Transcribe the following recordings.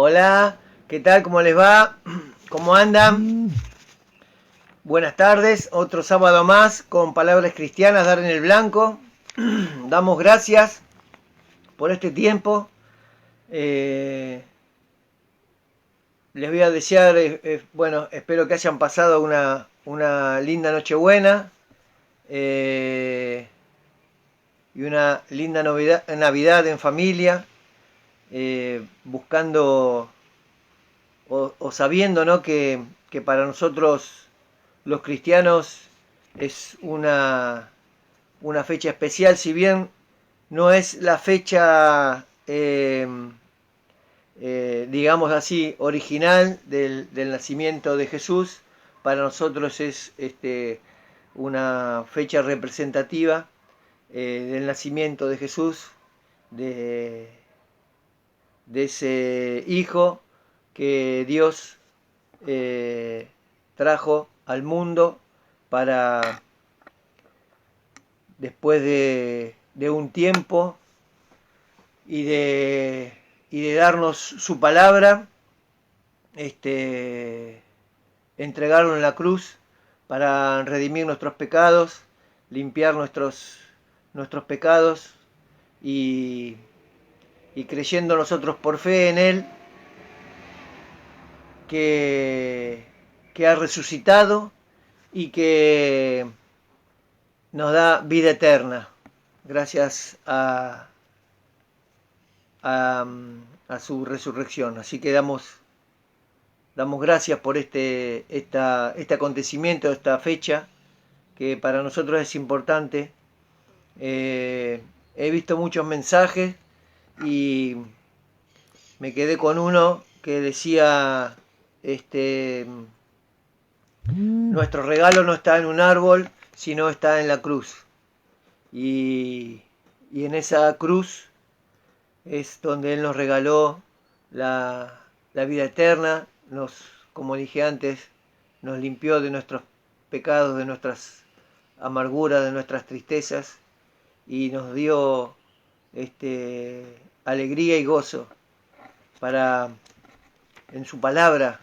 Hola, ¿qué tal? ¿Cómo les va? ¿Cómo andan? Buenas tardes, otro sábado más con palabras cristianas, dar en el blanco. Damos gracias por este tiempo. Eh, Les voy a desear, bueno, espero que hayan pasado una linda Nochebuena y una linda Navidad en familia, buscando o sabiendo, ¿no? que para nosotros los cristianos es una fecha especial, si bien no es la fecha, digamos así, original del nacimiento de Jesús. Para nosotros es una fecha representativa del nacimiento de Jesús, de, de ese hijo que Dios trajo al mundo para, después de un tiempo y de darnos su palabra, este, entregarlo en la cruz para redimir nuestros pecados, limpiar nuestros pecados y, y creyendo nosotros por fe en Él, que, que ha resucitado y que nos da vida eterna gracias a, a su resurrección. Así que damos gracias por este acontecimiento, esta fecha, que para nosotros es importante. He visto muchos mensajes y me quedé con uno que decía, nuestro regalo no está en un árbol, sino está en la cruz. Y, y en esa cruz es donde Él nos regaló la vida eterna, como dije antes, nos limpió de nuestros pecados, de nuestras amarguras, de nuestras tristezas y nos dio alegría y gozo para en su palabra,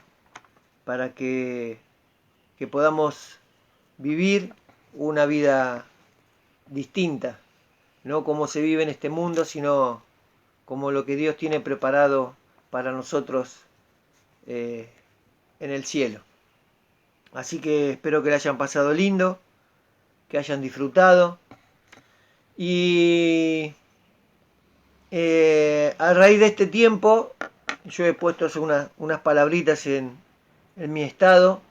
para que podamos vivir una vida distinta, no como se vive en este mundo, sino como lo que Dios tiene preparado para nosotros eh, en el cielo. Así que espero que le hayan pasado lindo, que hayan disfrutado y a raíz de este tiempo yo he puesto unas palabritas en mi estado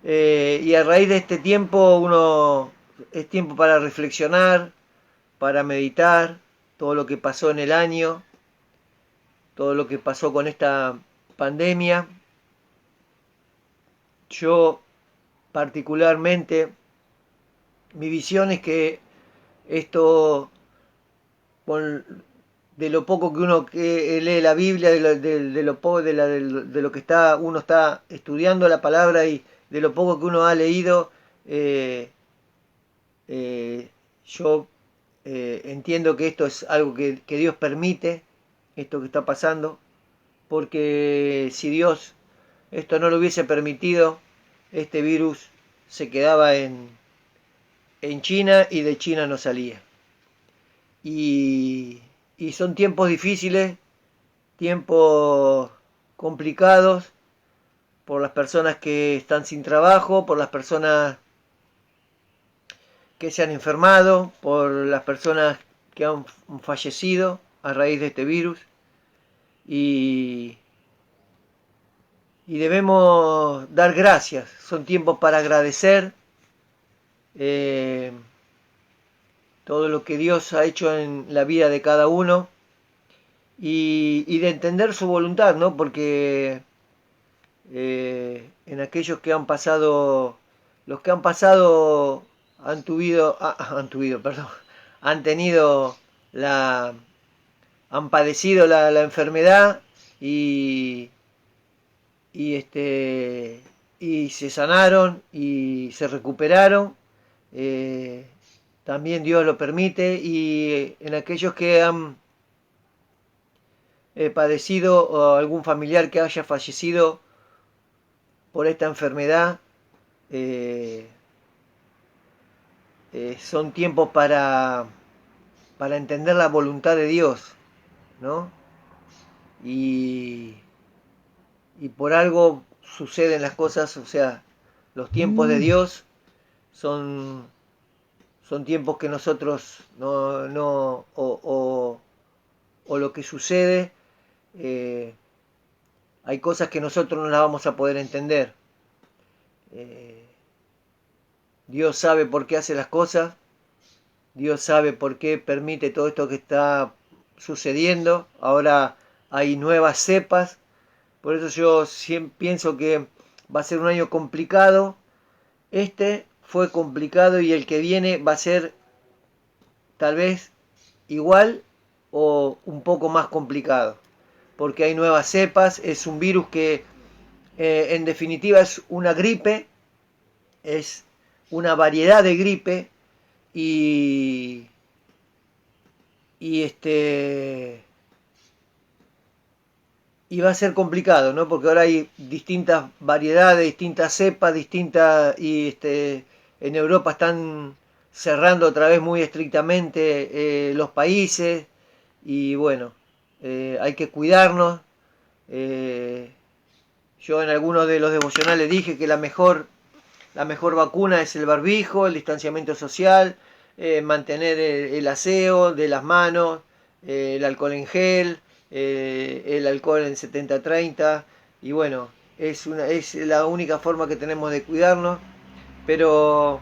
y a raíz de este tiempo es tiempo para reflexionar, para meditar todo lo que pasó en el año, todo lo que pasó con esta pandemia. Yo particularmente, mi visión es que esto, con, de lo poco que uno que lee la Biblia, de lo que uno está estudiando la palabra y de lo poco que uno ha leído, yo entiendo que esto es algo que Dios permite, esto que está pasando, porque si Dios esto no lo hubiese permitido, este virus se quedaba en China y de China no salía. Y, y son tiempos difíciles, tiempos complicados por las personas que están sin trabajo, por las personas que se han enfermado, por las personas que han fallecido a raíz de este virus. Y, y debemos dar gracias. Son tiempos para agradecer eh, todo lo que Dios ha hecho en la vida de cada uno y de entender su voluntad, ¿no? Porque en aquellos que han pasado, los que han pasado perdón, han tenido la, han padecido la enfermedad y, y y se sanaron y se recuperaron. eh, También Dios lo permite y en aquellos que padecido o algún familiar que haya fallecido por esta enfermedad. eh, Son tiempos para entender la voluntad de Dios, ¿no? Y, y por algo suceden las cosas, o sea, los tiempos de Dios son, son tiempos que nosotros o lo que sucede, eh, hay cosas que nosotros no las vamos a poder entender. Eh, Dios sabe por qué hace las cosas, Dios sabe por qué permite todo esto que está sucediendo. Ahora hay nuevas cepas, por eso yo siempre pienso que va a ser un año complicado. Este fue complicado y el que viene va a ser tal vez igual o un poco más complicado, porque hay nuevas cepas, es un virus que en definitiva es una gripe, es una variedad de gripe y, y y va a ser complicado, ¿no? Porque ahora hay distintas variedades, distintas cepas, en Europa están cerrando otra vez muy estrictamente los países y bueno, hay que cuidarnos. Eh, yo en algunos de los devocionales dije que la mejor vacuna es el barbijo, el distanciamiento social, mantener el aseo de las manos, el alcohol en gel, el alcohol en 70-30 y bueno, es la única forma que tenemos de cuidarnos, pero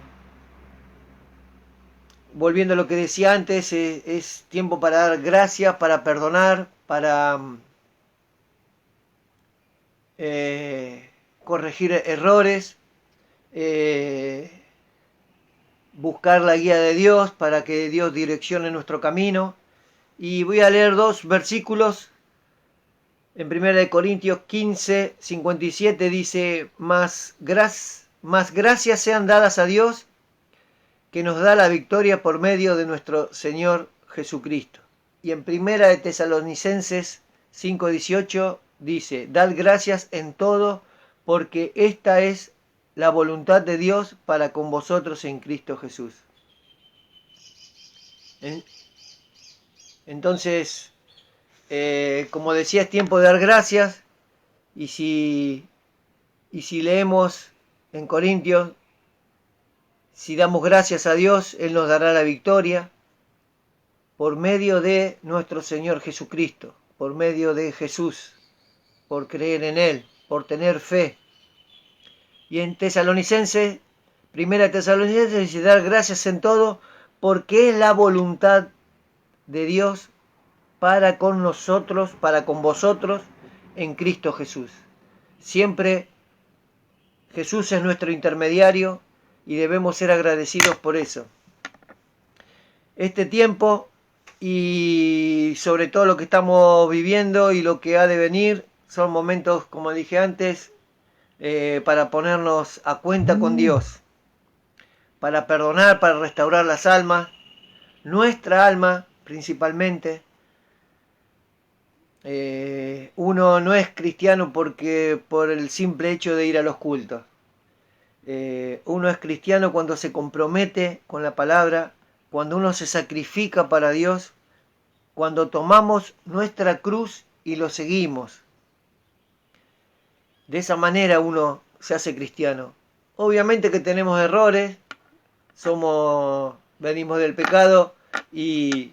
volviendo a lo que decía antes, es tiempo para dar gracias, para perdonar, para corregir errores, eh, buscar la guía de Dios para que Dios direccione nuestro camino. Y voy a leer dos versículos. En 1 Corintios 15, 57 dice, más gracias sean dadas a Dios que nos da la victoria por medio de nuestro Señor Jesucristo. Y en 1 Tesalonicenses 5:18 dice, dad gracias en todo, porque esta es la voluntad de Dios para con vosotros en Cristo Jesús. Entonces, como decía, es tiempo de dar gracias, y si leemos en Corintios, si damos gracias a Dios, Él nos dará la victoria por medio de nuestro Señor Jesucristo, por medio de Jesús, por creer en Él, por tener fe. Y en Tesalonicenses, 1 Tesalonicenses dice, dar gracias en todo, porque es la voluntad de Dios para con nosotros, para con vosotros, en Cristo Jesús. Siempre Jesús es nuestro intermediario y debemos ser agradecidos por eso. Este tiempo y sobre todo lo que estamos viviendo y lo que ha de venir son momentos, como dije antes, para ponernos a cuenta con Dios, para perdonar, para restaurar las almas, nuestra alma principalmente. Uno no es cristiano porque por el simple hecho de ir a los cultos. Uno es cristiano cuando se compromete con la palabra, cuando uno se sacrifica para Dios, cuando tomamos nuestra cruz y lo seguimos. De esa manera uno se hace cristiano. Obviamente que tenemos errores, venimos del pecado y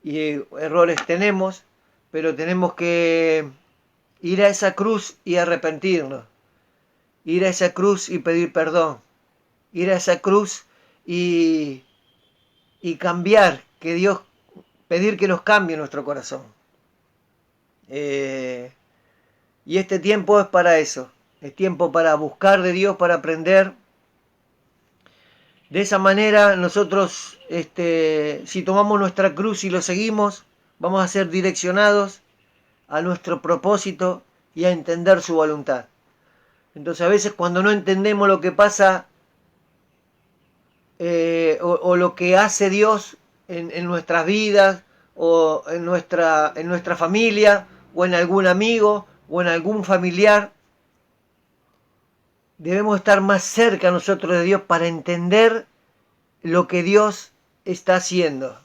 errores tenemos, pero tenemos que ir a esa cruz y arrepentirnos, ir a esa cruz y pedir perdón, ir a esa cruz y cambiar, que Dios, pedir que nos cambie nuestro corazón. Y este tiempo es para eso, es tiempo para buscar de Dios, para aprender. De esa manera nosotros, si tomamos nuestra cruz y lo seguimos, vamos a ser direccionados a nuestro propósito y a entender su voluntad. Entonces a veces cuando no entendemos lo que pasa o lo que hace Dios en nuestras vidas o en nuestra familia, o en algún amigo, o en algún familiar. Debemos estar más cerca nosotros de Dios para entender lo que Dios está haciendo.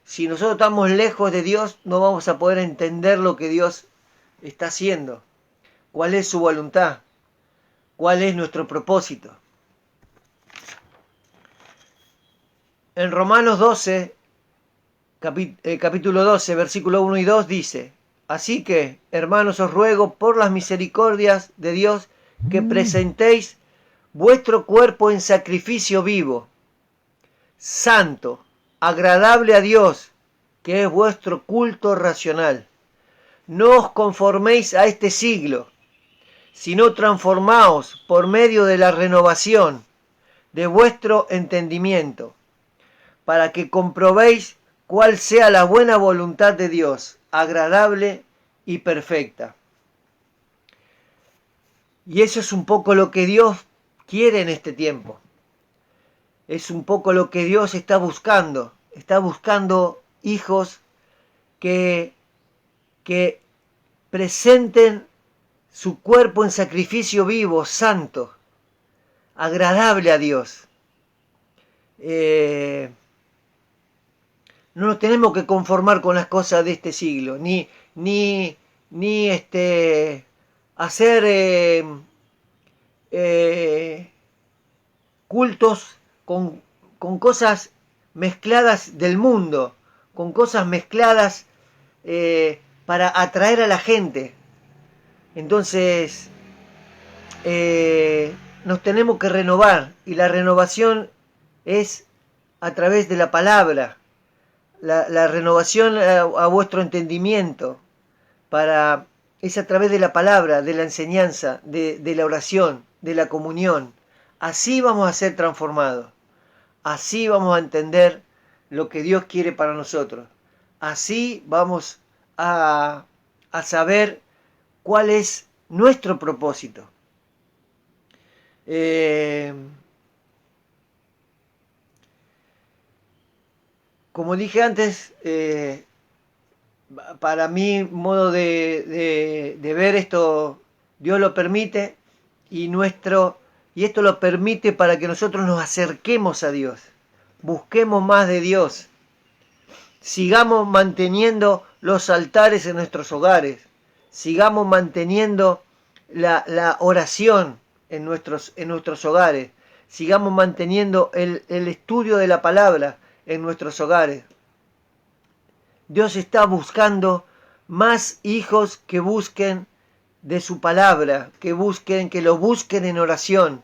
Si nosotros estamos lejos de Dios, no vamos a poder entender lo que Dios está haciendo. ¿Cuál es su voluntad? ¿Cuál es nuestro propósito? En Romanos 12, capítulo 12, versículo 1 y 2 dice: Así que, hermanos, os ruego por las misericordias de Dios que presentéis vuestro cuerpo en sacrificio vivo, santo, agradable a Dios, que es vuestro culto racional. No os conforméis a este siglo, sino transformaos por medio de la renovación de vuestro entendimiento, para que comprobéis cuál sea la buena voluntad de Dios, agradable y perfecta. Y eso es un poco lo que Dios quiere en este tiempo. Es un poco lo que Dios está buscando. Está buscando hijos que presenten su cuerpo en sacrificio vivo, santo, agradable a Dios. No nos tenemos que conformar con las cosas de este siglo, ni hacer cultos con cosas mezcladas del mundo, con cosas mezcladas para atraer a la gente. Entonces, nos tenemos que renovar, y la renovación es a través de la palabra, la renovación a vuestro entendimiento, es a través de la palabra, de la enseñanza, de la oración, de la comunión. Así vamos a ser transformados, así vamos a entender lo que Dios quiere para nosotros, así vamos a saber cuál es nuestro propósito. Como dije antes, para mi modo de ver esto, Dios lo permite, y esto lo permite para que nosotros nos acerquemos a Dios, busquemos más de Dios, sigamos manteniendo los altares en nuestros hogares, sigamos manteniendo la oración en nuestros hogares, sigamos manteniendo el estudio de la palabra en nuestros hogares. Dios está buscando más hijos que busquen de su palabra, que lo busquen en oración,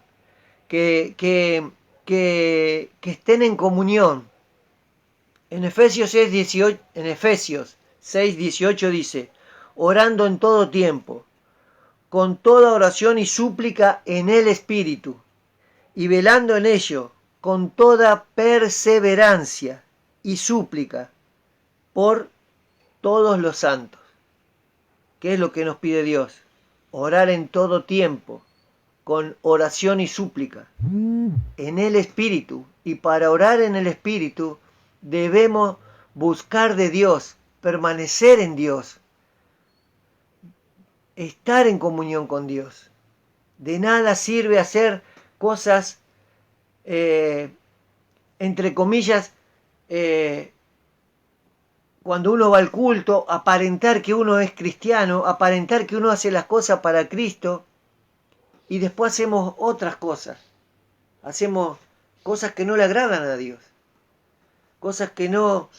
que estén en comunión. En Efesios 6, 18 dice: orando en todo tiempo, con toda oración y súplica en el Espíritu, y velando en ello con toda perseverancia y súplica por todos los santos. ¿Qué es lo que nos pide Dios? Orar en todo tiempo, con oración y súplica, en el Espíritu. Y para orar en el Espíritu debemos buscar de Dios, permanecer en Dios, estar en comunión con Dios. De nada sirve hacer cosas, entre comillas, cuando uno va al culto, aparentar que uno es cristiano, aparentar que uno hace las cosas para Cristo, y después hacemos otras cosas. Hacemos cosas que no le agradan a Dios. Cosas que no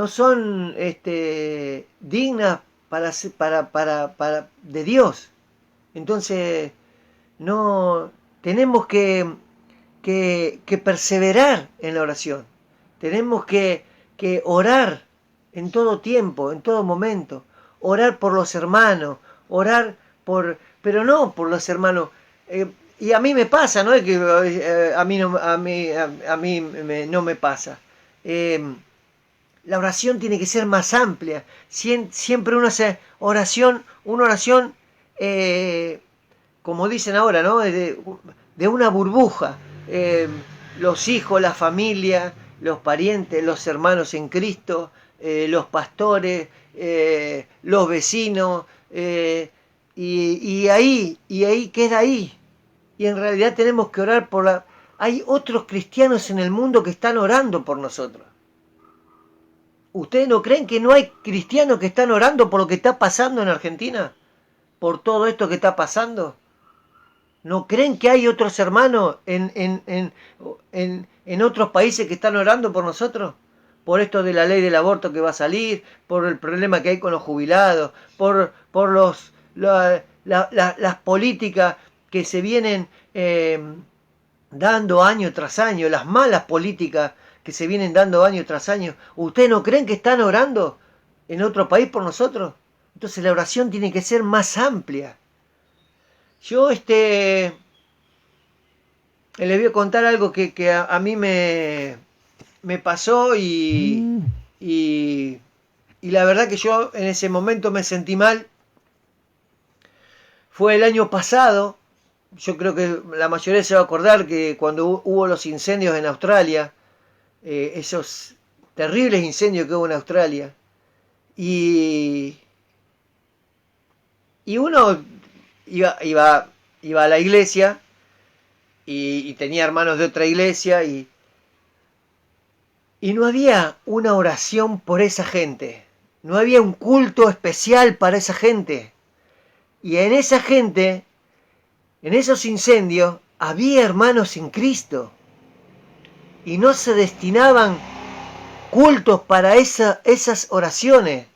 son dignas para de Dios. Entonces, no tenemos que perseverar en la oración. Tenemos que orar en todo tiempo, en todo momento. Orar por los hermanos, pero no por los hermanos. Y a mí me pasa, no es que a mí no me pasa. La oración tiene que ser más amplia. Siempre uno hace una oración, como dicen ahora, ¿no? De una burbuja. los hijos, la familia, los parientes, los hermanos en Cristo, los pastores, los vecinos, y ahí queda ahí. Y en realidad tenemos que orar por la... Hay otros cristianos en el mundo que están orando por nosotros. ¿Ustedes no creen que no hay cristianos que están orando por lo que está pasando en Argentina? ¿Por todo esto que está pasando? ¿No creen que hay otros hermanos en otros países que están orando por nosotros? Por esto de la ley del aborto que va a salir, por el problema que hay con los jubilados, por las políticas que se vienen dando año tras año, las malas políticas que se vienen dando año tras año. ¿Ustedes no creen que están orando en otro país por nosotros? Entonces la oración tiene que ser más amplia. Yo les voy a contar algo que a mí me pasó y la verdad que yo en ese momento me sentí mal. Fue el año pasado, yo creo que la mayoría se va a acordar que cuando hubo los incendios en Australia, esos terribles incendios que hubo en Australia, y uno iba a la iglesia y tenía hermanos de otra iglesia y no había una oración por esa gente, no había un culto especial para esa gente. Y en esa gente, en esos incendios, había hermanos en Cristo. Y no se destinaban cultos para esas oraciones.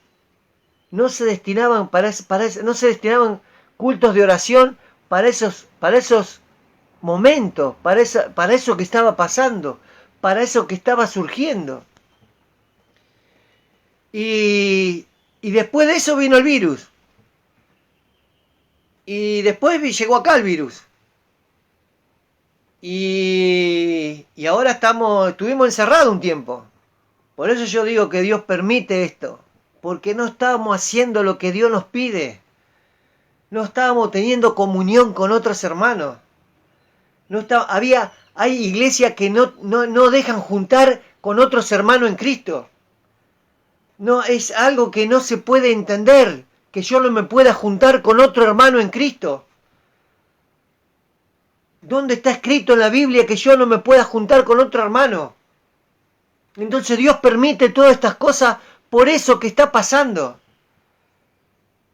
No se destinaban no se destinaban cultos de oración para esos momentos, para eso que estaba pasando, para eso que estaba surgiendo. Y después de eso vino el virus. Y después llegó acá el virus. Y ahora estuvimos encerrados un tiempo. Por eso yo digo que Dios permite esto. Porque no estábamos haciendo lo que Dios nos pide. No estábamos teniendo comunión con otros hermanos. Hay iglesias que no dejan juntar con otros hermanos en Cristo. No, es algo que no se puede entender. Que yo no me pueda juntar con otro hermano en Cristo. ¿Dónde está escrito en la Biblia que yo no me pueda juntar con otro hermano? Entonces Dios permite todas estas cosas por eso que está pasando.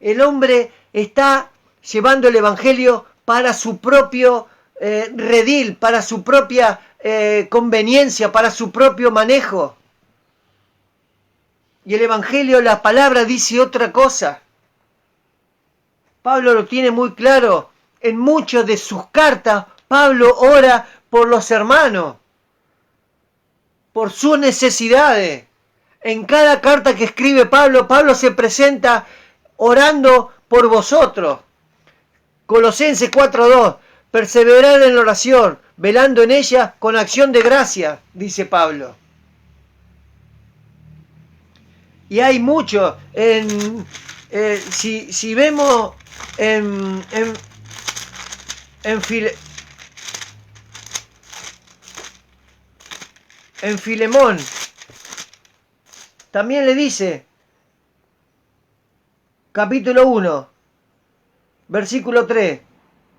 El hombre está llevando el Evangelio para su propio redil, para su propia conveniencia, para su propio manejo. Y el Evangelio, la palabra dice otra cosa. Pablo lo tiene muy claro. En muchas de sus cartas, Pablo ora por los hermanos, por sus necesidades. En cada carta que escribe Pablo, Pablo se presenta orando por vosotros. Colosenses 4:2, perseverar en la oración, velando en ella con acción de gracia, dice Pablo. Y hay mucho. Si vemos en Filemón, también le dice, capítulo 1, versículo 3,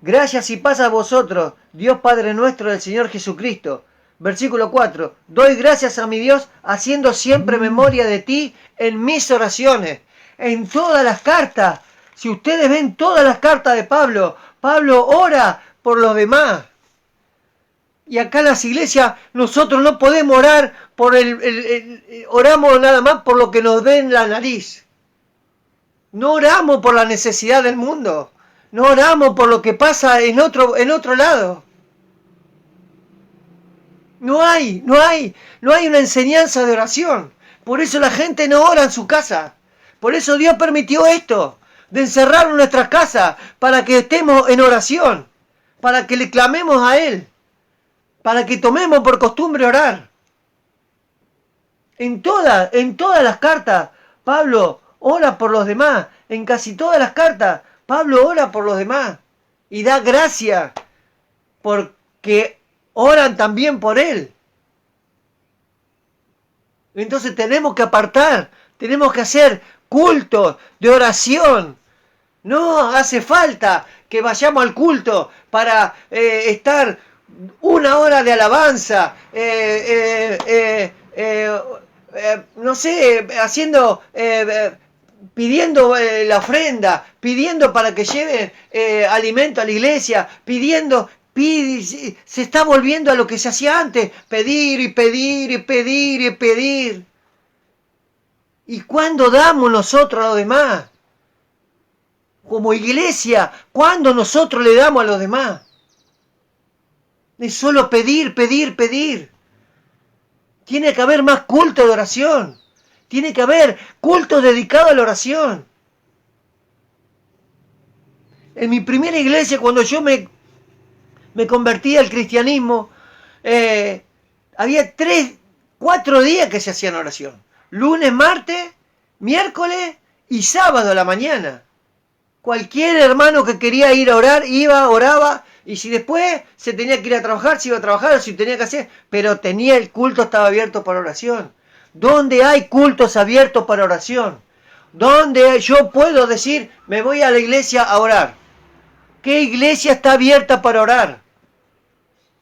gracias y paz a vosotros, Dios Padre nuestro del Señor Jesucristo. Versículo 4, doy gracias a mi Dios haciendo siempre memoria de ti en mis oraciones. En todas las cartas, si ustedes ven todas las cartas de Pablo, Pablo ora por los demás. Y acá en las iglesias nosotros no podemos orar oramos nada más por lo que nos dé en la nariz. No oramos por la necesidad del mundo. No oramos por lo que pasa en otro lado. No hay una enseñanza de oración. Por eso la gente no ora en su casa. Por eso Dios permitió esto, de encerrar en nuestras casas, para que estemos en oración, para que le clamemos a Él, para que tomemos por costumbre orar. En todas las cartas, Pablo ora por los demás. En casi todas las cartas, Pablo ora por los demás y da gracia porque oran también por él. Entonces tenemos que apartar, tenemos que hacer cultos de oración. No hace falta que vayamos al culto para estar 1 hora de alabanza, no sé, haciendo, pidiendo la ofrenda, pidiendo para que lleven alimento a la iglesia, pidiendo, se está volviendo a lo que se hacía antes, pedir y pedir y pedir y pedir. ¿Y cuándo damos nosotros a los demás? Como iglesia, ¿cuándo nosotros le damos a los demás? Es solo pedir, pedir, pedir. Tiene que haber más culto de oración. Tiene que haber culto dedicado a la oración. En mi primera iglesia, cuando yo me convertí al cristianismo, había 4 días que se hacían oración. Lunes, martes, miércoles y sábado a la mañana. Cualquier hermano que quería ir a orar, iba, oraba, y si después se tenía que ir a trabajar, se iba a trabajar, o si tenía que hacer, pero tenía el culto, estaba abierto para oración. ¿Dónde hay cultos abiertos para oración? ¿Dónde yo puedo decir, me voy a la iglesia a orar? ¿Qué iglesia está abierta para orar?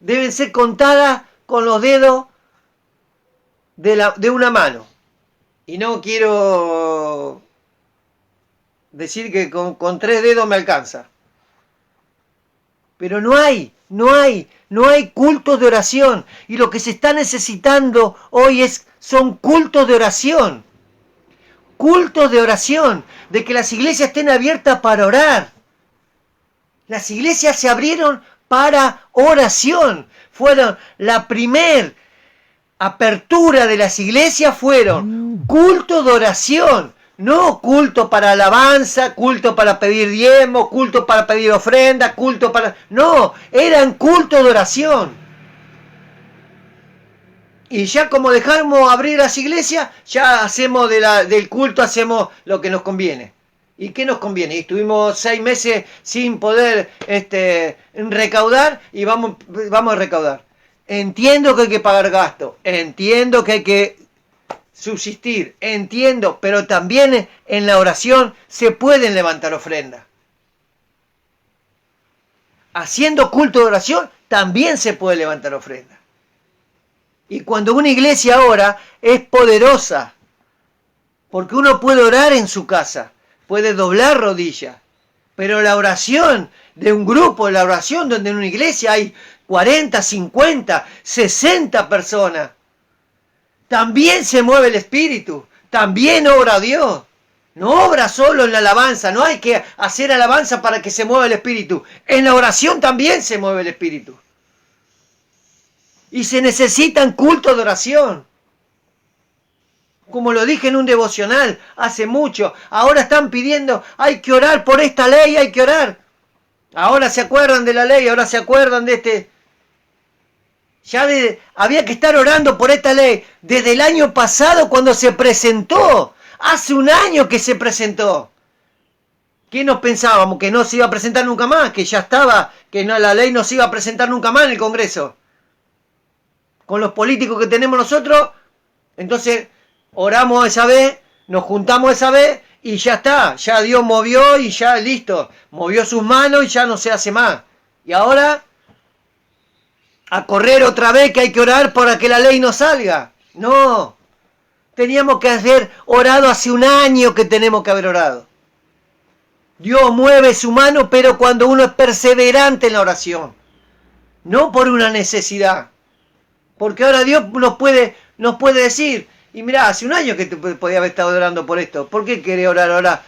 Deben ser contadas con los dedos de una mano. Y no quiero decir que con 3 dedos me alcanza. Pero no hay cultos de oración. Y lo que se está necesitando hoy son cultos de oración. Cultos de oración. De que las iglesias estén abiertas para orar. Las iglesias se abrieron para oración. Fueron la primer apertura de las iglesias, fueron cultos de oración. No culto para alabanza, culto para pedir diezmo, culto para pedir ofrenda, culto para... No, eran cultos de oración. Y ya como dejamos abrir las iglesias, ya hacemos del culto, hacemos lo que nos conviene. ¿Y qué nos conviene? Y estuvimos 6 meses sin poder recaudar y vamos a recaudar. Entiendo que hay que pagar gastos, entiendo que hay que subsistir, entiendo, pero también en la oración se pueden levantar ofrendas. Haciendo culto de oración también se puede levantar ofrendas. Y cuando una iglesia ora es poderosa, porque uno puede orar en su casa, puede doblar rodillas, pero la oración de un grupo, la oración donde en una iglesia hay 40, 50, 60 personas, también se mueve el Espíritu, también obra Dios. No obra solo en la alabanza, no hay que hacer alabanza para que se mueva el Espíritu. En la oración también se mueve el Espíritu. Y se necesitan cultos de oración. Como lo dije en un devocional hace mucho, ahora están pidiendo, hay que orar por esta ley, hay que orar. Ahora se acuerdan de la ley, ahora se acuerdan de este... había que estar orando por esta ley desde el año pasado cuando se presentó. Hace 1 año que se presentó. ¿Qué nos pensábamos? ¿Que no se iba a presentar nunca más? ¿Que ya estaba? ¿Que no, la ley no se iba a presentar nunca más en el Congreso? Con los políticos que tenemos nosotros, entonces oramos esa vez, nos juntamos esa vez y ya está. Ya Dios movió y ya listo. Movió sus manos y ya no se hace más. Y ahora... a correr otra vez que hay que orar para que la ley no salga. No. Teníamos que haber orado hace 1 año que tenemos que haber orado. Dios mueve su mano, pero cuando uno es perseverante en la oración. No por una necesidad. Porque ahora Dios nos puede decir, y mirá, hace 1 año que te podía haber estado orando por esto. ¿Por qué querés orar ahora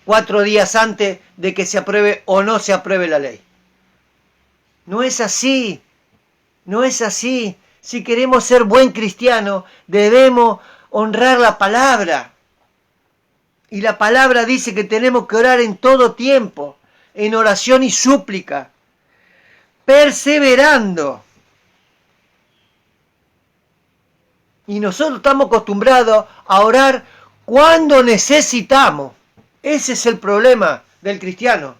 4 días antes de que se apruebe o no se apruebe la ley? No es así. No es así. Si queremos ser buen cristiano, debemos honrar la palabra. Y la palabra dice que tenemos que orar en todo tiempo, en oración y súplica, perseverando. Y nosotros estamos acostumbrados a orar cuando necesitamos. Ese es el problema del cristiano.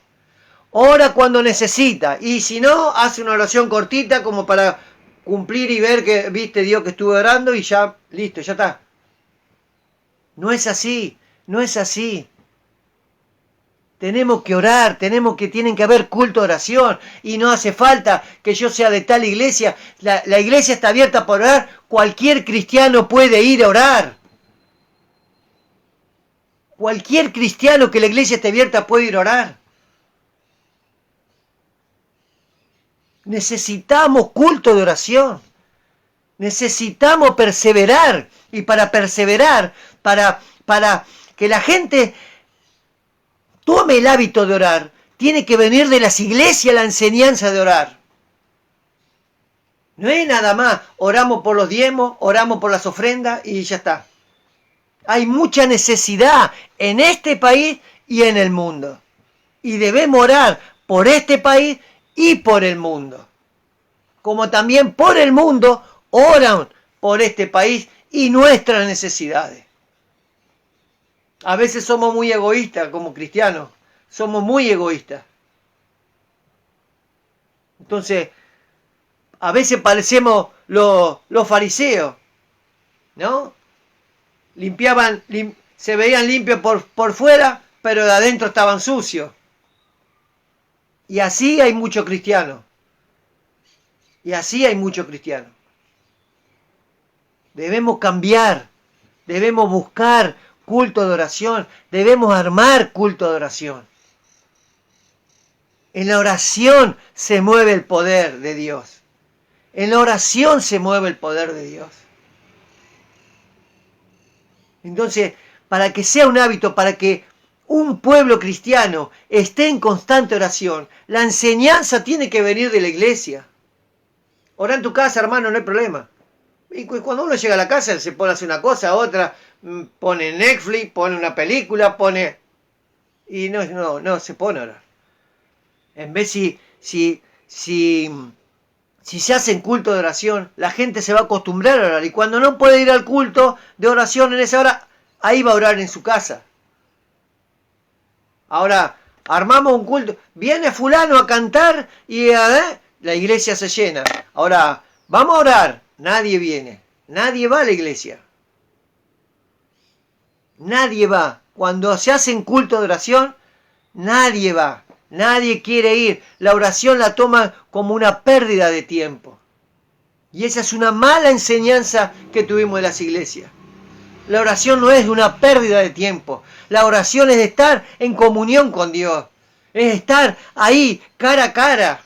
Ora cuando necesita. Y si no, hace una oración cortita como para cumplir y ver que viste Dios que estuve orando y ya, listo, ya está. No es así, no es así. Tenemos que orar, tienen que haber culto de oración y no hace falta que yo sea de tal iglesia. La iglesia está abierta para orar, cualquier cristiano puede ir a orar. Cualquier cristiano que la iglesia esté abierta puede ir a orar. Necesitamos culto de oración. Necesitamos perseverar. Y para perseverar, para que la gente tome el hábito de orar, tiene que venir de las iglesias la enseñanza de orar. No es nada más, oramos por los diezmos, oramos por las ofrendas y ya está. Hay mucha necesidad en este país y en el mundo. Y debemos orar por este país y por el mundo. Como también por el mundo oran por este país y nuestras necesidades. A veces somos muy egoístas como cristianos. Somos muy egoístas. Entonces, a veces parecemos los fariseos, ¿no? Se veían limpios por fuera, pero de adentro estaban sucios. Y así hay muchos cristianos. Y así hay muchos cristianos. Debemos cambiar, debemos buscar culto de oración, debemos armar culto de oración. En la oración se mueve el poder de Dios. En la oración se mueve el poder de Dios. Entonces, para que sea un hábito, para que un pueblo cristiano esté en constante oración, la enseñanza tiene que venir de la iglesia. Ora en tu casa, hermano, no hay problema. Y cuando uno llega a la casa, se pone a hacer una cosa, otra, pone Netflix, pone una película, pone... Y no se pone a orar. En vez si se hacen culto de oración, la gente se va a acostumbrar a orar. Y cuando no puede ir al culto de oración en esa hora, ahí va a orar en su casa. Ahora, armamos un culto. Viene fulano a cantar y la iglesia se llena. Ahora, vamos a orar. Nadie viene. Nadie va a la iglesia. Nadie va. Cuando se hacen culto de oración, nadie va. Nadie quiere ir. La oración la toman como una pérdida de tiempo. Y esa es una mala enseñanza que tuvimos de las iglesias. La oración no es una pérdida de tiempo. La oración es estar en comunión con Dios. Es estar ahí, cara a cara,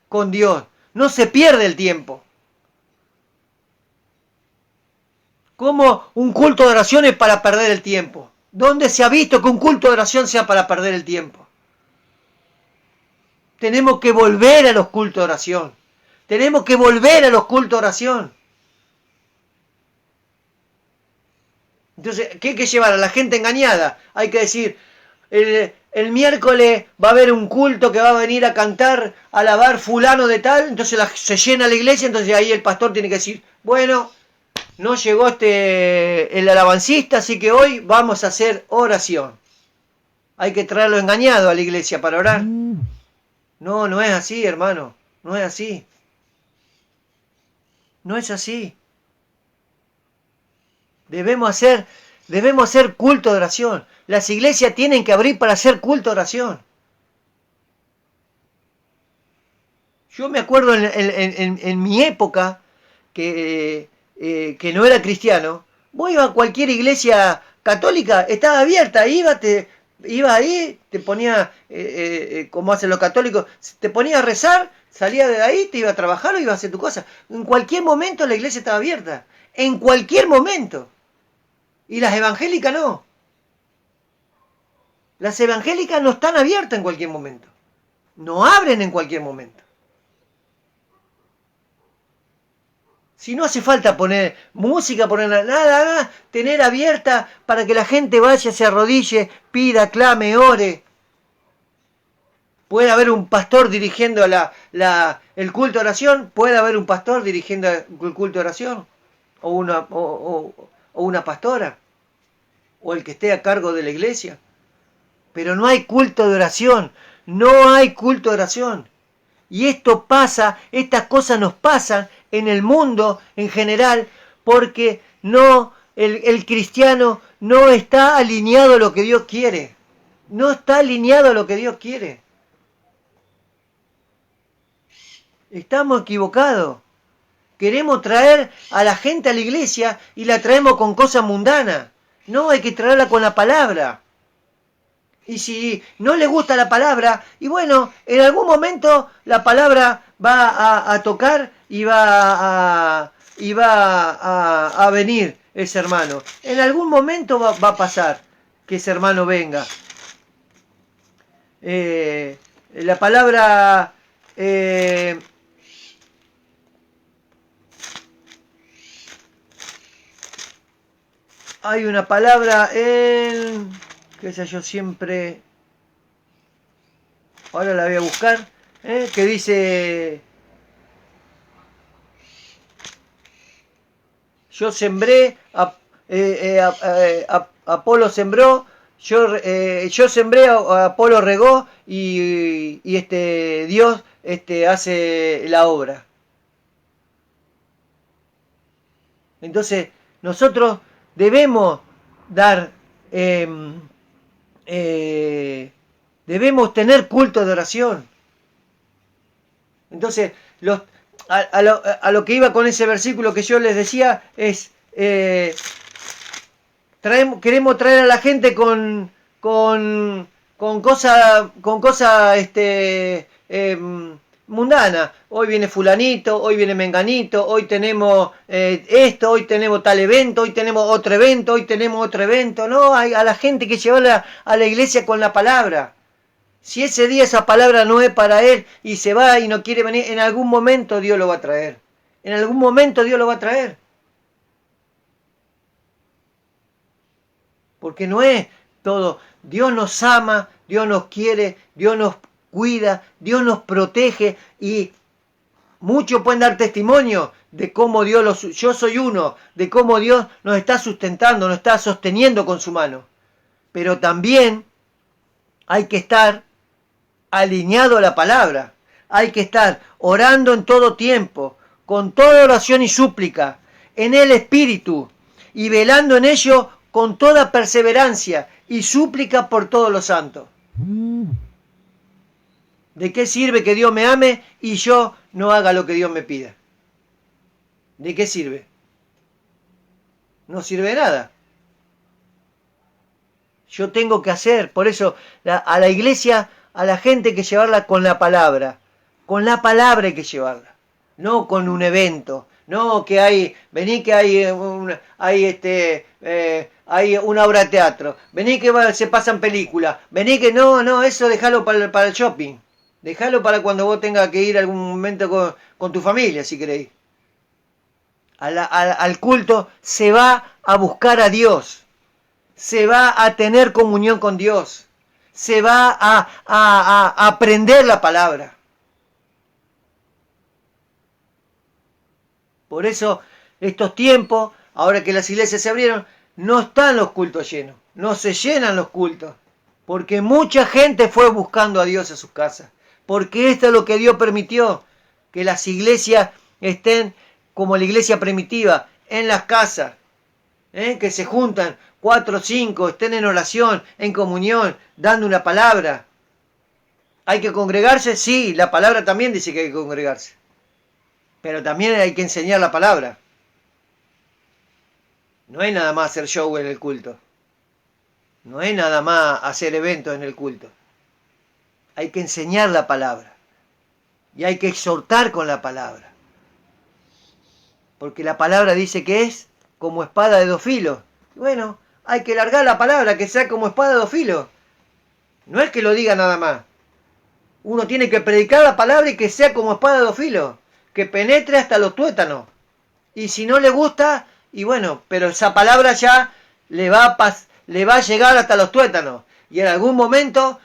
con Dios. No se pierde el tiempo. ¿Cómo un culto de oración es para perder el tiempo? ¿Dónde se ha visto que un culto de oración sea para perder el tiempo? Tenemos que volver a los cultos de oración. Tenemos que volver a los cultos de oración. Entonces, ¿qué hay que llevar a la gente engañada? Hay que decir, el miércoles va a haber un culto que va a venir a cantar, a alabar fulano de tal, entonces se llena la iglesia, entonces ahí el pastor tiene que decir, bueno, no llegó el alabancista, así que hoy vamos a hacer oración. Hay que traerlo engañado a la iglesia para orar. No, no es así, hermano, no es así. No es así. Debemos hacer culto de oración. Las iglesias tienen que abrir para hacer culto de oración. Yo me acuerdo en mi época, que no era cristiano, vos ibas a cualquier iglesia católica, estaba abierta, iba ahí, te ponía, como hacen los católicos, te ponía a rezar, salía de ahí, te iba a trabajar o iba a hacer tu cosa. En cualquier momento la iglesia estaba abierta. En cualquier momento. Y las evangélicas no. Las evangélicas no están abiertas en cualquier momento. No abren en cualquier momento. Si no hace falta poner música, poner nada, tener abierta para que la gente vaya, se arrodille, pida, clame, ore. Puede haber un pastor dirigiendo el culto de oración, puede haber un pastor dirigiendo el culto de oración, o una pastora, o el que esté a cargo de la iglesia. Pero no hay culto de oración, no hay culto de oración. Y esto pasa, estas cosas nos pasan en el mundo en general, porque no, el cristiano no está alineado a lo que Dios quiere. No está alineado a lo que Dios quiere. Estamos equivocados. Queremos traer a la gente a la iglesia y la traemos con cosas mundanas. No, hay que traerla con la palabra. Y si no le gusta la palabra, y bueno, en algún momento la palabra va a tocar y va a venir ese hermano. En algún momento va a pasar que ese hermano venga. La palabra... hay una palabra en... que esa yo siempre... ahora la voy a buscar. Que dice... yo sembré, Apolo sembró, yo sembré, Apolo regó y Dios hace la obra. Entonces, nosotros debemos dar, debemos tener culto de oración. Entonces, a lo que iba con ese versículo que yo les decía es, queremos traer a la gente con cosas mundanas. Hoy viene fulanito, hoy viene menganito, hoy tenemos esto, hoy tenemos tal evento, hoy tenemos otro evento, hoy tenemos otro evento. No, hay a la gente que llevarla a la iglesia con la palabra. Si ese día esa palabra no es para él y se va y no quiere venir, en algún momento Dios lo va a traer. En algún momento Dios lo va a traer. Porque no es todo. Dios nos ama, Dios nos quiere, Dios nos cuida, Dios nos protege y muchos pueden dar testimonio de cómo Dios yo soy uno, de cómo Dios nos está sustentando, nos está sosteniendo con su mano. Pero también hay que estar alineado a la palabra. Hay que estar orando en todo tiempo, con toda oración y súplica, en el Espíritu, y velando en ello con toda perseverancia y súplica por todos los santos. ¿De qué sirve que Dios me ame y yo no haga lo que Dios me pida? ¿De qué sirve? No sirve de nada. Yo tengo que hacer, por eso a la iglesia, a la gente hay que llevarla con la palabra. Con la palabra hay que llevarla. No con un evento. No que hay, vení que hay una obra de teatro. Vení que se pasan películas. Vení que no, eso déjalo para el shopping. Déjalo para cuando vos tengas que ir algún momento con tu familia, si queréis. Al culto se va a buscar a Dios. Se va a tener comunión con Dios. Se va a aprender la palabra. Por eso, estos tiempos, ahora que las iglesias se abrieron, no están los cultos llenos. No se llenan los cultos. Porque mucha gente fue buscando a Dios a sus casas. Porque esto es lo que Dios permitió. Que las iglesias estén como la iglesia primitiva, en las casas. Que se juntan 4 o 5, estén en oración, en comunión, dando una palabra. ¿Hay que congregarse? Sí, la palabra también dice que hay que congregarse. Pero también hay que enseñar la palabra. No es nada más hacer show en el culto. No es nada más hacer eventos en el culto. Hay que enseñar la palabra. Y hay que exhortar con la palabra. Porque la palabra dice que es como espada de 2 filos. Bueno, hay que largar la palabra, que sea como espada de 2 filos. No es que lo diga nada más. Uno tiene que predicar la palabra y que sea como espada de 2 filos. Que penetre hasta los tuétanos. Y si no le gusta, y bueno, pero esa palabra ya le va a llegar hasta los tuétanos. Y en algún momento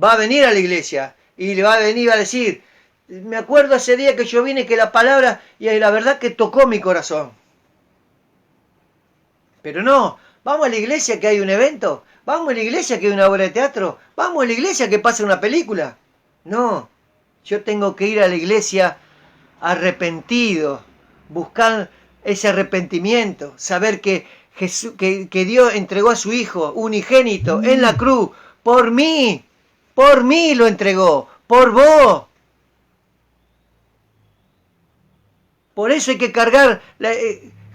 va a venir a la iglesia. Y le va a venir a decir, me acuerdo ese día que yo vine que la palabra, y la verdad que tocó mi corazón. Pero no, vamos a la iglesia que hay un evento. Vamos a la iglesia que hay una obra de teatro. Vamos a la iglesia que pasa una película. No, yo tengo que ir a la iglesia arrepentido, buscar ese arrepentimiento, saber que, que Dios entregó a su Hijo unigénito en la cruz por mí lo entregó, por vos. Por eso hay que cargar,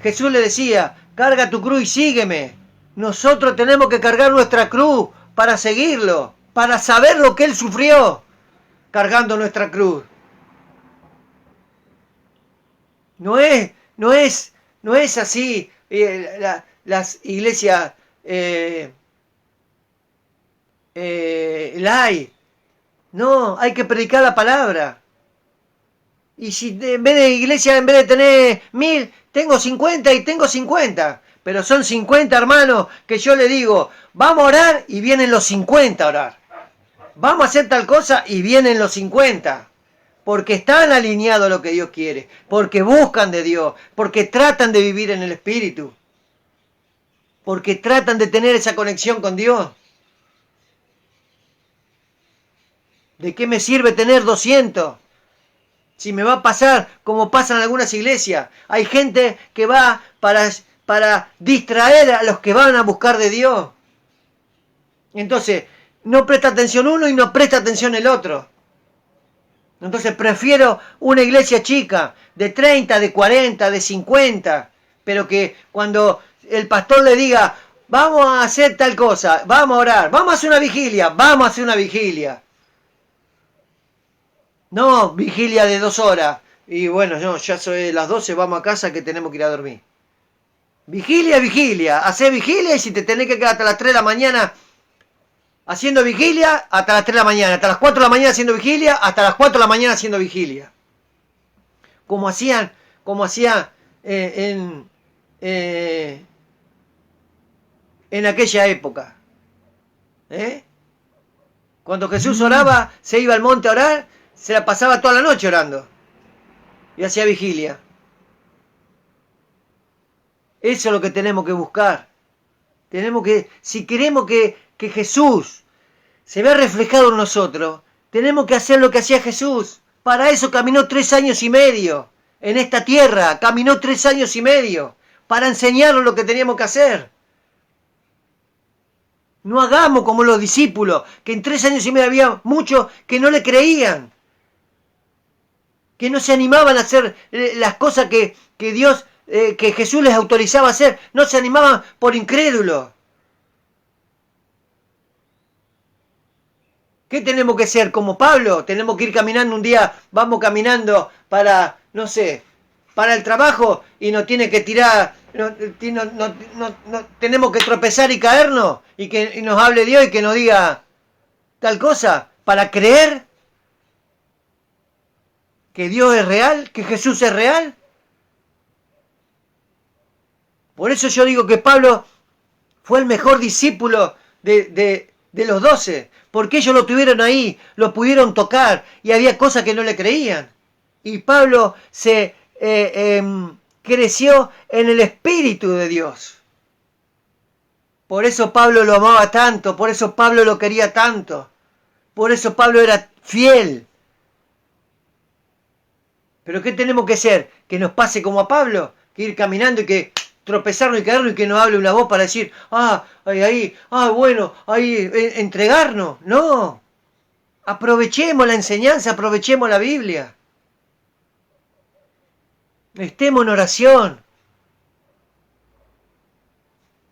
Jesús le decía, carga tu cruz y sígueme. Nosotros tenemos que cargar nuestra cruz para seguirlo, para saber lo que Él sufrió cargando nuestra cruz. No es así. Las iglesias light. No, hay que predicar la palabra. Y si en vez de iglesia, en vez de tener 1000, tengo 50 y tengo 50. Pero son 50 hermanos que yo le digo, vamos a orar y vienen los 50 a orar. Vamos a hacer tal cosa y vienen los 50. Porque están alineados a lo que Dios quiere. Porque buscan de Dios. Porque tratan de vivir en el Espíritu. Porque tratan de tener esa conexión con Dios. ¿De qué me sirve tener 200? Si me va a pasar como pasa en algunas iglesias. Hay gente que va para distraer a los que van a buscar de Dios. Entonces, no presta atención uno y no presta atención el otro. Entonces prefiero una iglesia chica, de 30, de 40, de 50, pero que cuando el pastor le diga, vamos a hacer tal cosa, vamos a orar, vamos a hacer una vigilia, vamos a hacer una vigilia. No, vigilia de 2 horas. Y bueno, no, ya soy las 12, vamos a casa que tenemos que ir a dormir. Vigilia, vigilia. Hacé vigilia y si te tenés que quedar hasta las 3 de la mañana haciendo vigilia, hasta las 3 de la mañana. Hasta las 4 de la mañana haciendo vigilia, hasta las 4 de la mañana haciendo vigilia. Como hacían en aquella época. Cuando Jesús oraba, se iba al monte a orar, se la pasaba toda la noche orando. Y hacía vigilia. Eso es lo que tenemos que buscar. Si queremos que Jesús se vea reflejado en nosotros, tenemos que hacer lo que hacía Jesús. Para eso caminó 3 años y medio en esta tierra. Caminó 3 años y medio para enseñarnos lo que teníamos que hacer. No hagamos como los discípulos, que en 3 años y medio había muchos que no le creían. Que no se animaban a hacer las cosas que Dios, que Jesús les autorizaba a hacer. No se animaban por incrédulos. ¿Qué tenemos que ser? Como Pablo, tenemos que ir caminando un día, vamos caminando para, no sé, para el trabajo y nos tiene que tirar, no, tenemos que tropezar y caernos y que nos hable Dios y que nos diga tal cosa para creer que Dios es real, que Jesús es real. Por eso yo digo que Pablo fue el mejor discípulo de los 12, porque ellos lo tuvieron ahí, lo pudieron tocar y había cosas que no le creían. Y Pablo se creció en el Espíritu de Dios. Por eso Pablo lo amaba tanto, por eso Pablo lo quería tanto, por eso Pablo era fiel. Pero ¿qué tenemos que hacer? Que nos pase como a Pablo, que ir caminando y que tropezarnos y caernos y que nos hable una voz para decir, bueno, ahí, entregarnos. No, aprovechemos la enseñanza, aprovechemos la Biblia. Estemos en oración.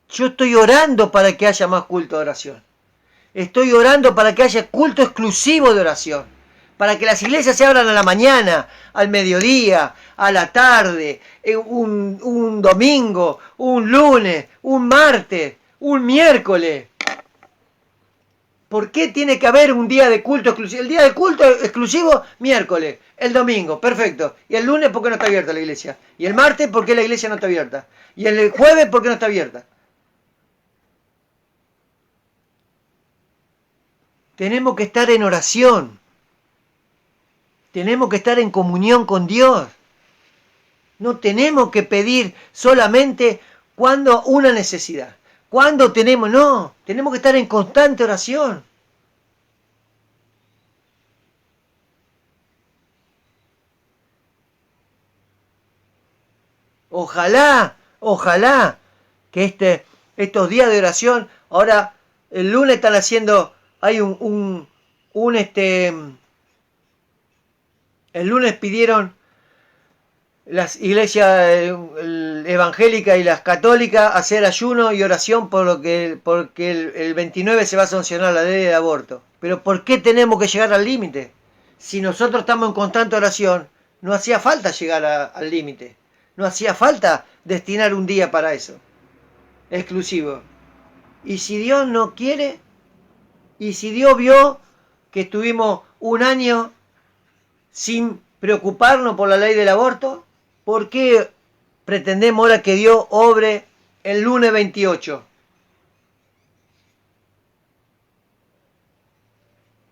Yo estoy orando para que haya más culto de oración. Estoy orando para que haya culto exclusivo de oración. Para que las iglesias se abran a la mañana, al mediodía, a la tarde, un domingo, un lunes, un martes, un miércoles. ¿Por qué tiene que haber un día de culto exclusivo? El día de culto exclusivo, miércoles. El domingo, perfecto. Y el lunes, ¿por qué no está abierta la iglesia? Y el martes, ¿por qué la iglesia no está abierta? Y el jueves, ¿por qué no está abierta? Tenemos que estar en oración. Tenemos que estar en comunión con Dios. No tenemos que pedir solamente cuando una necesidad. Cuando tenemos que estar en constante oración. Ojalá que estos días de oración, ahora el lunes están haciendo, hay el lunes pidieron las iglesias evangélicas y las católicas hacer ayuno y oración porque el 29 se va a sancionar la ley de aborto. Pero ¿por qué tenemos que llegar al límite? Si nosotros estamos en constante oración, no hacía falta llegar al límite. No hacía falta destinar un día para eso, exclusivo. Y si Dios no quiere, y si Dios vio que estuvimos un año sin preocuparnos por la ley del aborto, ¿por qué pretendemos ahora que Dios obre el lunes 28?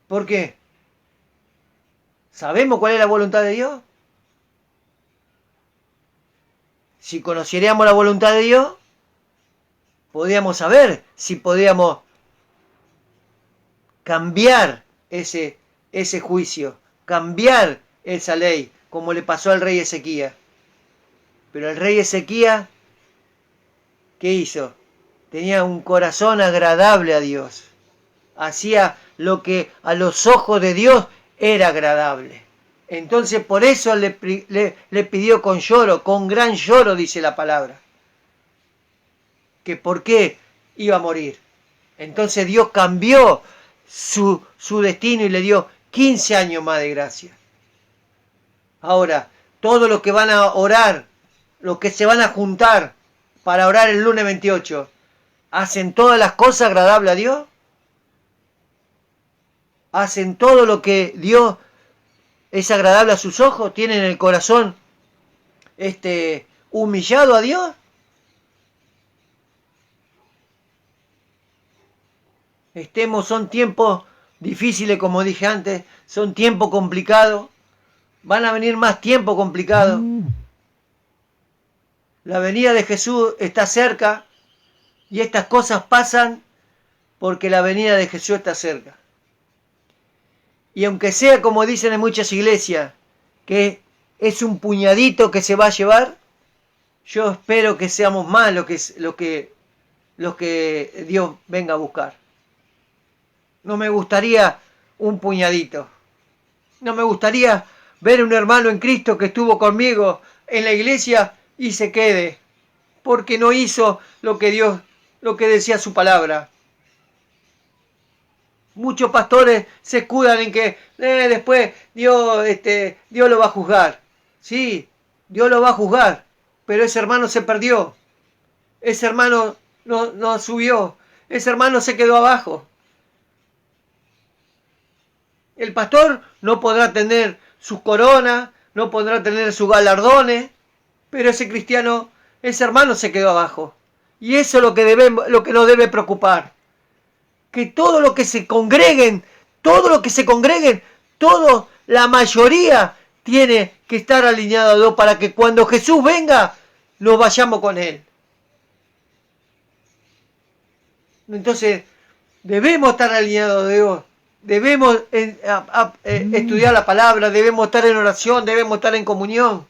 ¿Por qué? ¿Sabemos cuál es la voluntad de Dios? Si conociéramos la voluntad de Dios, podríamos saber si podíamos cambiar ese juicio, cambiar esa ley, como le pasó al rey Ezequías. Pero el rey Ezequías, ¿qué hizo? Tenía un corazón agradable a Dios. Hacía lo que a los ojos de Dios era agradable. Entonces por eso le pidió con lloro, con gran lloro, dice la palabra, que por qué iba a morir. Entonces Dios cambió su destino y le dio 15 años más de gracia. Ahora, todos los que van a orar, los que se van a juntar para orar el lunes 28, ¿hacen todas las cosas agradables a Dios? ¿Hacen todo lo que Dios es agradable a sus ojos? ¿Tienen el corazón humillado a Dios? Son tiempos difíciles, como dije antes, son tiempos complicados, van a venir más tiempos complicados. La venida de Jesús está cerca y estas cosas pasan porque la venida de Jesús está cerca. Y aunque sea como dicen en muchas iglesias, que es un puñadito que se va a llevar, yo espero que seamos más lo que Dios venga a buscar. No me gustaría un puñadito. No me gustaría ver un hermano en Cristo que estuvo conmigo en la iglesia y se quede, porque no hizo lo que decía su palabra. Muchos pastores se escudan en que después Dios lo va a juzgar. Sí, Dios lo va a juzgar, pero ese hermano se perdió. Ese hermano no subió. Ese hermano se quedó abajo. El pastor no podrá tener sus coronas, no podrá tener sus galardones, pero ese cristiano, ese hermano se quedó abajo. Y eso es lo que nos debe preocupar. Que todo lo que se congreguen, la mayoría tiene que estar alineado a Dios para que cuando Jesús venga, nos vayamos con Él. Entonces, debemos estar alineados a Dios. Debemos estudiar la palabra, debemos estar en oración, debemos estar en comunión.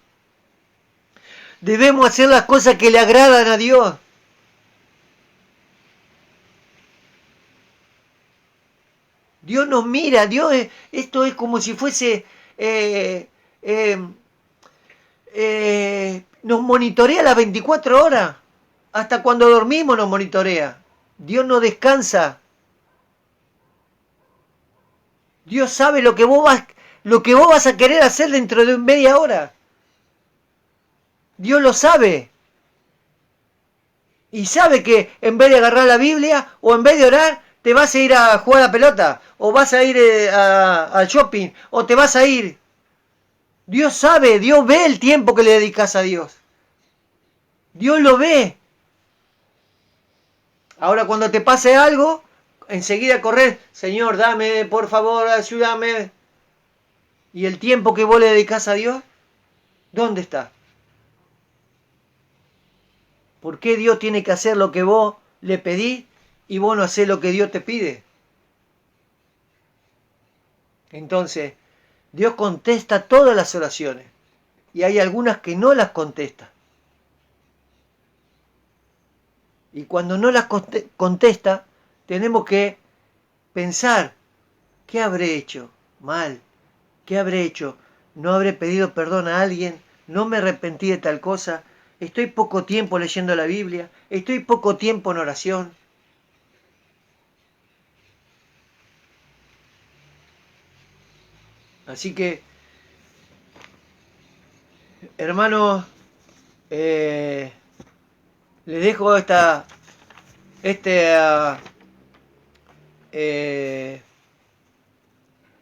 Debemos hacer las cosas que le agradan a Dios. Dios nos mira, esto es como si fuese, nos monitorea las 24 horas. Hasta cuando dormimos nos monitorea. Dios no descansa. Dios sabe lo que vos vas a querer hacer dentro de media hora. Dios lo sabe. Y sabe que en vez de agarrar la Biblia o en vez de orar, te vas a ir a jugar a la pelota, o vas a ir al shopping, o te vas a ir. Dios sabe, Dios ve el tiempo que le dedicas a Dios. Dios lo ve. Ahora cuando te pase algo, enseguida correr, Señor, dame, por favor, ayúdame. ¿Y el tiempo que vos le dedicas a Dios? ¿Dónde está? ¿Por qué Dios tiene que hacer lo que vos le pedís y vos no hacés lo que Dios te pide? Entonces, Dios contesta todas las oraciones y hay algunas que no las contesta. Y cuando no las contesta, tenemos que pensar, ¿qué habré hecho mal? ¿Qué habré hecho? ¿No habré pedido perdón a alguien? ¿No me arrepentí de tal cosa? ¿Estoy poco tiempo leyendo la Biblia? ¿Estoy poco tiempo en oración? Así que, hermanos, les dejo este,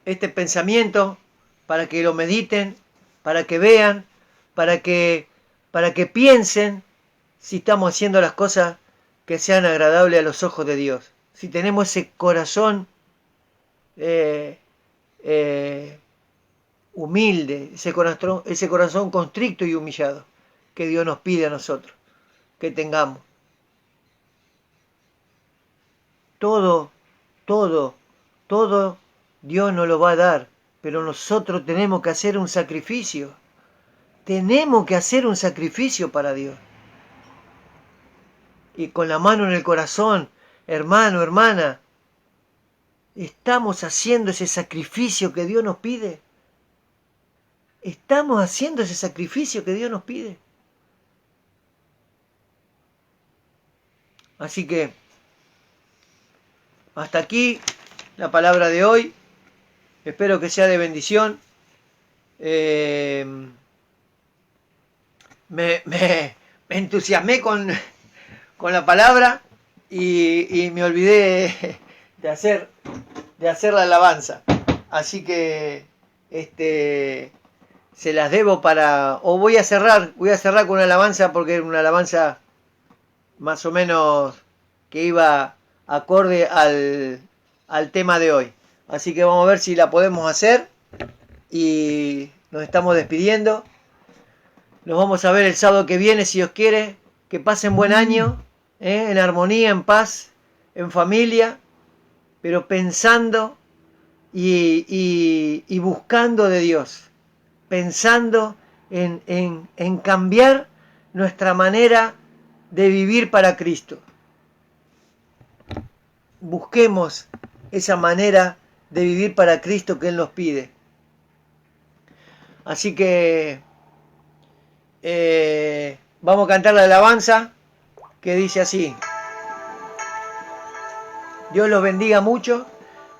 este pensamiento para que lo mediten, para que vean, para que, para que piensen si estamos haciendo las cosas que sean agradables a los ojos de Dios. Si tenemos ese corazón eh, eh, humilde, ese corazón constricto y humillado que Dios nos pide a nosotros que tengamos. Todo, todo, todo Dios nos lo va a dar, pero nosotros tenemos que hacer un sacrificio. Tenemos que hacer un sacrificio para Dios. Y con la mano en el corazón, hermano, hermana, ¿estamos haciendo ese sacrificio que Dios nos pide? ¿Estamos haciendo ese sacrificio que Dios nos pide? Así que, hasta aquí la palabra de hoy. Espero que sea de bendición. Me entusiasmé con la palabra y me olvidé de hacer la alabanza. Así que se las debo o voy a cerrar con una alabanza porque es una alabanza más o menos que iba acorde al tema de hoy. Así que vamos a ver si la podemos hacer y nos estamos despidiendo. Nos vamos a ver el sábado que viene, si Dios quiere. Que pasen buen año, en armonía, en paz, en familia, pero pensando y buscando de Dios. Pensando en cambiar nuestra manera de vivir para Cristo. Busquemos esa manera de vivir para Cristo que Él nos pide. Así que vamos a cantar la alabanza que dice así. Dios los bendiga mucho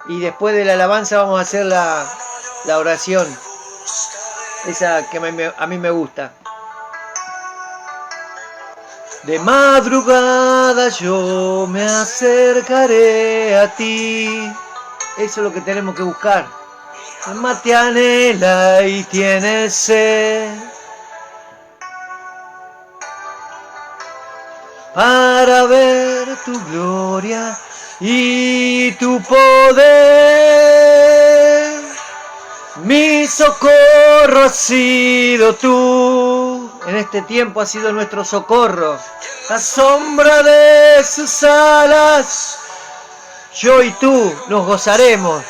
y después de la alabanza vamos a hacer la oración, esa que a mí me gusta. De madrugada yo me acercaré a ti. Eso es lo que tenemos que buscar. Alma te anhela y tienes sed para ver tu gloria y tu poder. Mi socorro has sido tú. En este tiempo has sido nuestro socorro. La sombra de sus alas, yo y tú nos gozaremos.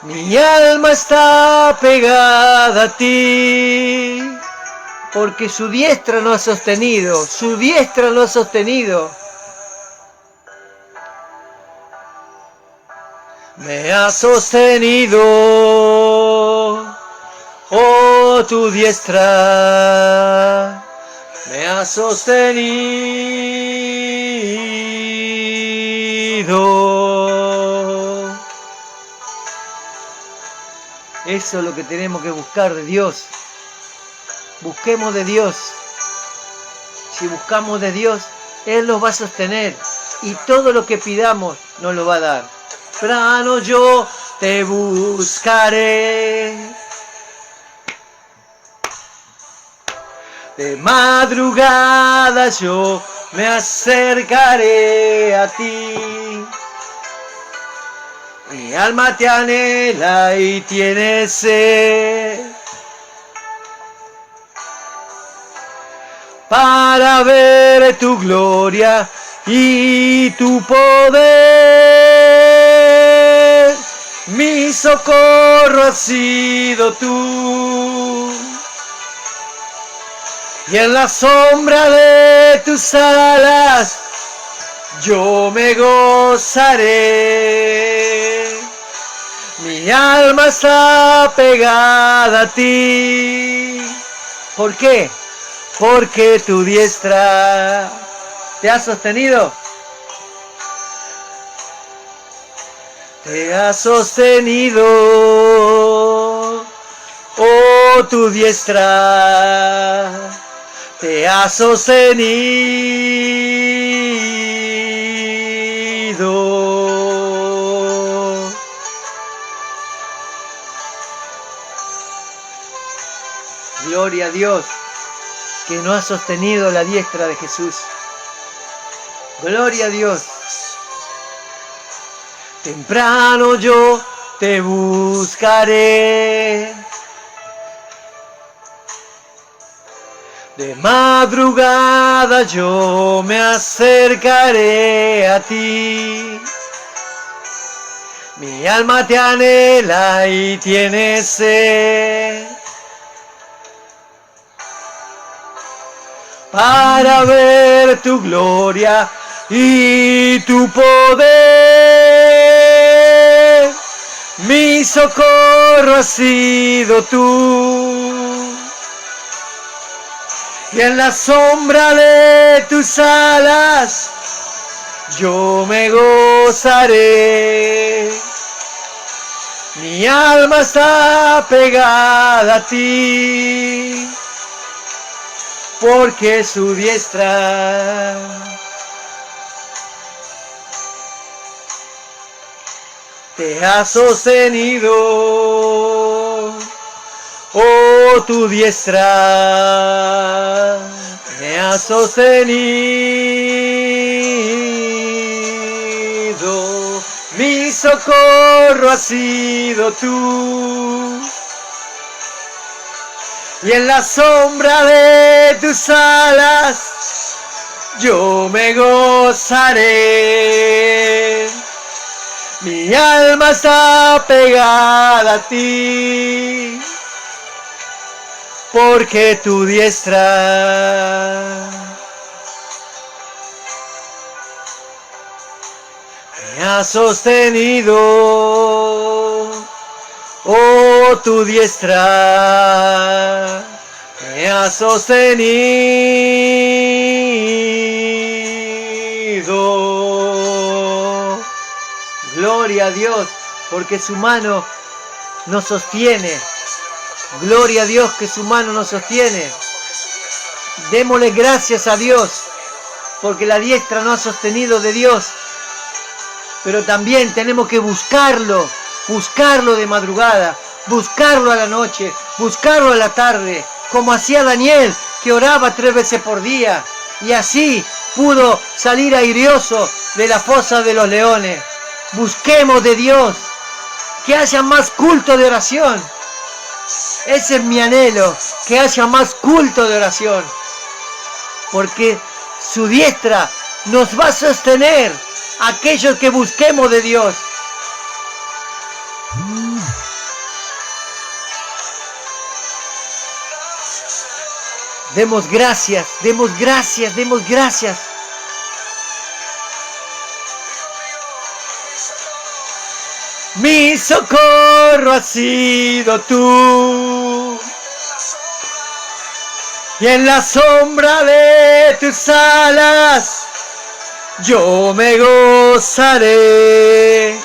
Mi alma está pegada a ti, porque su diestra nos ha sostenido, su diestra nos ha sostenido. Me ha sostenido, oh tu diestra, me ha sostenido. Eso es lo que tenemos que buscar de Dios. Busquemos de Dios. Si buscamos de Dios, Él nos va a sostener y todo lo que pidamos nos lo va a dar. Temprano yo te buscaré. De madrugada yo me acercaré a ti. Mi alma te anhela y tiene sed para ver tu gloria y tu poder. Mi socorro has sido tú. Y en la sombra de tus alas yo me gozaré. Mi alma está pegada a ti. ¿Por qué? Porque tu diestra te ha sostenido. Te ha sostenido. Oh, tu diestra te ha sostenido. Gloria a Dios que nos ha sostenido la diestra de Jesús. Gloria a Dios. Temprano yo te buscaré. De madrugada yo me acercaré a ti. Mi alma te anhela y tiene sed. Para ver tu gloria y tu poder. Mi socorro has sido tú. Y en la sombra de tus alas yo me gozaré. Mi alma está pegada a ti, porque su diestra te ha sostenido. Oh, tu diestra me ha sostenido. Mi socorro has sido tú. Y en la sombra de tus alas yo me gozaré. Mi alma está pegada a ti, porque tu diestra me ha sostenido. Oh, tu diestra me ha sostenido. Gloria a Dios, porque su mano nos sostiene. Gloria a Dios que su mano nos sostiene. Démosle gracias a Dios, porque la diestra nos ha sostenido de Dios. Pero también tenemos que buscarlo de madrugada, buscarlo a la noche, buscarlo a la tarde, como hacía Daniel, que oraba 3 veces por día, y así pudo salir airioso de la fosa de los leones. Busquemos de Dios, que haya más culto de oración. Ese es mi anhelo, que haya más culto de oración, porque su diestra nos va a sostener a aquellos que busquemos de Dios. Demos gracias, demos gracias, demos gracias. Mi socorro has sido tú. Y en la sombra de tus alas yo me gozaré.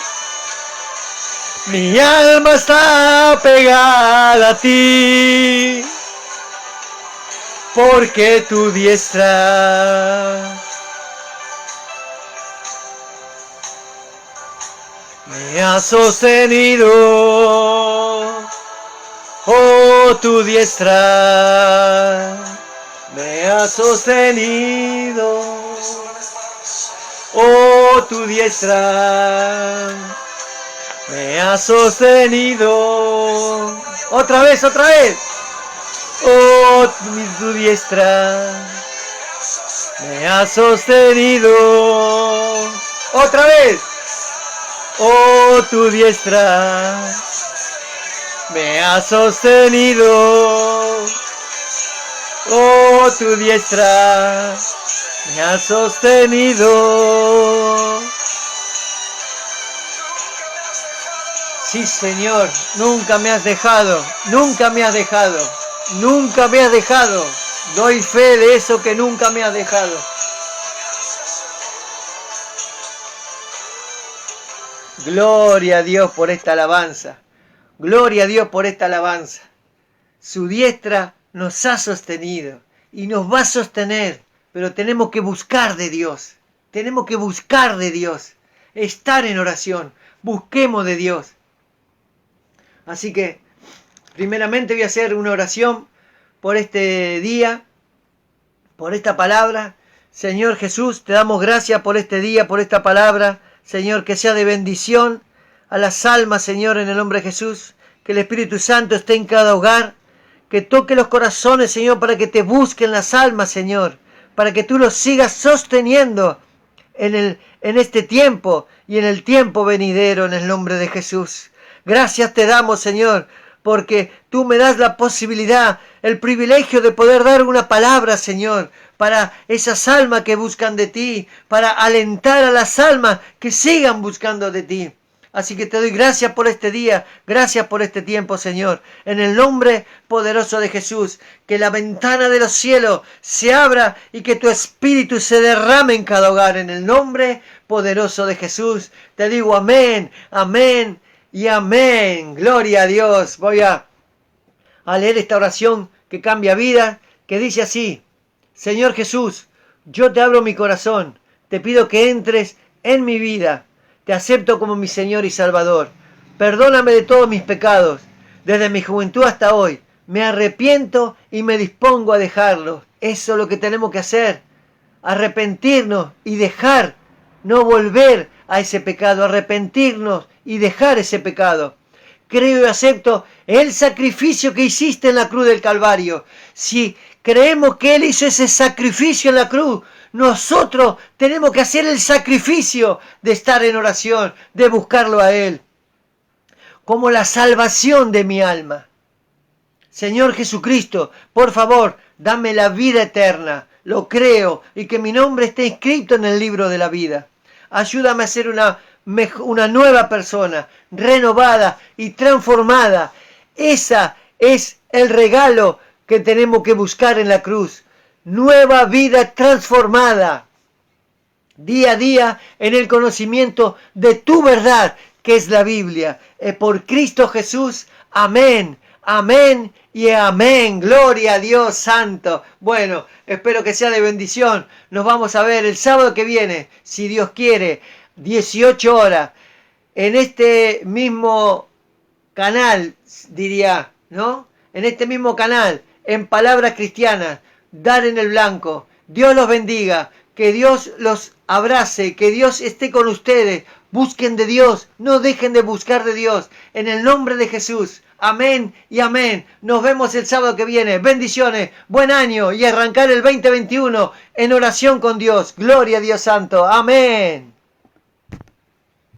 Mi alma está pegada a ti, porque tu diestra me ha sostenido. Oh, tu diestra me ha sostenido. Oh, tu diestra me ha sostenido. Otra vez, otra vez. Oh, tu diestra me ha sostenido. Otra vez. Oh, tu diestra me ha sostenido. Oh, tu diestra me has sostenido. Sí, Señor, nunca me has dejado, nunca me has dejado, nunca me has dejado. Doy fe de eso, que nunca me has dejado. Gloria a Dios por esta alabanza. Gloria a Dios por esta alabanza. Su diestra nos ha sostenido y nos va a sostener, pero tenemos que buscar de Dios. Tenemos que buscar de Dios. Estar en oración. Busquemos de Dios. Así que, primeramente voy a hacer una oración por este día, por esta palabra. Señor Jesús, te damos gracias por este día, por esta palabra. Señor, que sea de bendición a las almas, Señor, en el nombre de Jesús. Que el Espíritu Santo esté en cada hogar. Que toque los corazones, Señor, para que te busquen las almas, Señor. Para que tú los sigas sosteniendo en este tiempo y en el tiempo venidero, en el nombre de Jesús. Gracias te damos, Señor, porque tú me das la posibilidad, el privilegio de poder dar una palabra, Señor, para esas almas que buscan de ti, para alentar a las almas que sigan buscando de ti. Así que te doy gracias por este día, gracias por este tiempo, Señor. En el nombre poderoso de Jesús, que la ventana de los cielos se abra y que tu Espíritu se derrame en cada hogar. En el nombre poderoso de Jesús, te digo amén, amén y amén. Gloria a Dios. Voy a leer esta oración que cambia vida, que dice así: Señor Jesús, yo te abro mi corazón, te pido que entres en mi vida. Te acepto como mi Señor y Salvador. Perdóname de todos mis pecados, desde mi juventud hasta hoy. Me arrepiento y me dispongo a dejarlos. Eso es lo que tenemos que hacer. Arrepentirnos y dejar, no volver a ese pecado. Arrepentirnos y dejar ese pecado. Creo y acepto el sacrificio que hiciste en la cruz del Calvario. Si creemos que Él hizo ese sacrificio en la cruz, nosotros tenemos que hacer el sacrificio de estar en oración, de buscarlo a Él, como la salvación de mi alma. Señor Jesucristo, por favor, dame la vida eterna. Lo creo, y que mi nombre esté inscrito en el libro de la vida. Ayúdame a ser una nueva persona, renovada y transformada. Esa es el regalo que tenemos que buscar en la cruz. Nueva vida transformada. Día a día en el conocimiento de tu verdad, que es la Biblia. Por Cristo Jesús. Amén. Amén y amén. Gloria a Dios santo. Bueno, espero que sea de bendición. Nos vamos a ver el sábado que viene, si Dios quiere, 18 horas, en este mismo canal, diría, ¿no? En este mismo canal, en Palabras Cristianas, Dar en el Blanco. Dios los bendiga, que Dios los abrace, que Dios esté con ustedes. Busquen de Dios, no dejen de buscar de Dios. En el nombre de Jesús. Amén y amén. Nos vemos el sábado que viene. Bendiciones, buen año y arrancar el 2021 en oración con Dios. Gloria a Dios santo. Amén.